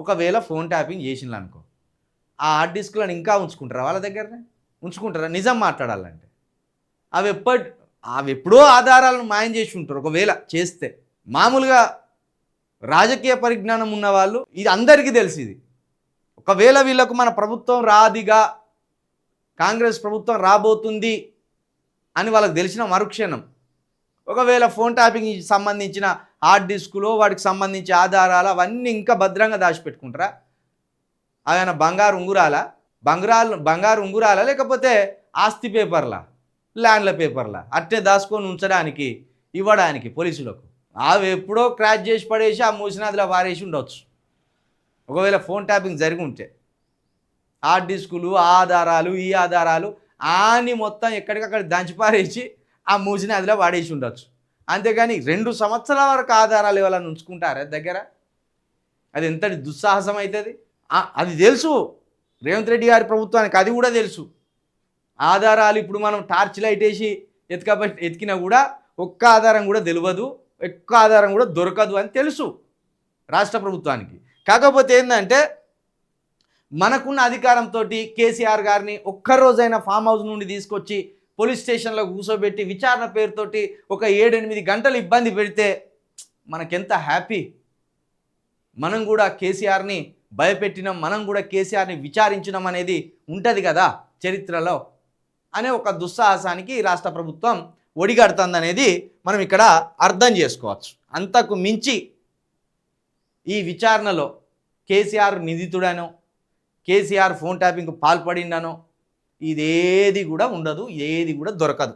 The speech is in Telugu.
ఒకవేళ ఫోన్ ట్యాపింగ్ చేసిండ్రు అనుకో, ఆ హార్డ్ డిస్క్లను ఇంకా ఉంచుకుంటారా వాళ్ళ దగ్గరనే? ఉంచుకుంటారా? నిజం మాట్లాడాలంటే అవి ఎప్పుడో ఆధారాలను మాయం చేసి ఉంటారు. ఒకవేళ చేస్తే మామూలుగా రాజకీయ పరిజ్ఞానం ఉన్న వాళ్ళు ఇది అందరికీ తెలిసి ఇది ఒకవేళ వీళ్ళకు మన ప్రభుత్వం రాదిగా, కాంగ్రెస్ ప్రభుత్వం రాబోతుంది అని వాళ్ళకి తెలిసిన మరుక్షణం ఒకవేళ ఫోన్ ట్యాపింగ్ సంబంధించిన హార్డ్ డిస్కులో వాటికి సంబంధించి ఆధారాలు అవన్నీ ఇంకా భద్రంగా దాచిపెట్టుకుంటారా? ఆయన బంగారు ఉంగురాల లేకపోతే ఆస్తి పేపర్లా, ల్యాండ్ల పేపర్లా అట్టే దాచుకొని ఉంచడానికి ఇవ్వడానికి పోలీసులకు అవి ఎప్పుడో క్రాచ్ చేసి పడేసి ఆ మూసినదిలో వారేసి ఉండవచ్చు. ఒకవేళ ఫోన్ ట్యాపింగ్ జరిగి ఉంటే హార్డ్ డిస్కులు, ఆధారాలు, ఈ ఆధారాలు ఆని మొత్తం ఎక్కడికక్కడ దంచిపారేసి ఆ మూసినదిలో వాడేసి ఉండొచ్చు. అంతేగాని 2 సంవత్సరాల వరకు ఆధారాలు ఎవరైనా ఉంచుకుంటారా దగ్గర? అది ఎంతటి దుస్సాహసం అవుతుంది. అది తెలుసు రేవంత్ రెడ్డి గారి ప్రభుత్వానికి, అది కూడా తెలుసు. ఆధారాలు ఇప్పుడు మనం టార్చ్ లైట్ వేసి ఎతికినా కూడా ఒక్క ఆధారం కూడా తెలియదు, ఒక్క ఆధారం కూడా దొరకదు అని తెలుసు రాష్ట్ర ప్రభుత్వానికి. కాకపోతే ఏంటంటే మనకున్న అధికారంతో కేసీఆర్ గారిని ఒక్కరోజైనా ఫామ్ హౌస్ నుండి తీసుకొచ్చి పోలీస్ స్టేషన్లో కూర్చోబెట్టి విచారణ పేరుతోటి ఒక 7-8 గంటలు ఇబ్బంది పెడితే మనకెంత హ్యాపీ. మనం కూడా కేసీఆర్ని భయపెట్టినాం, మనం కూడా కేసీఆర్ని విచారించినాం అనేది ఉంటుంది కదా చరిత్రలో అనే ఒక దుస్సాహసానికి రాష్ట్ర ప్రభుత్వం ఒడిగడుతుందనేది మనం ఇక్కడ అర్థం చేసుకోవచ్చు. అంతకు మించి ఈ విచారణలో కేసీఆర్ నిందితుడనో, కేసీఆర్ ఫోన్ ట్యాపింగ్కు పాల్పడిందనో ఇదేది కూడా ఉండదు, ఏది కూడా దొరకదు.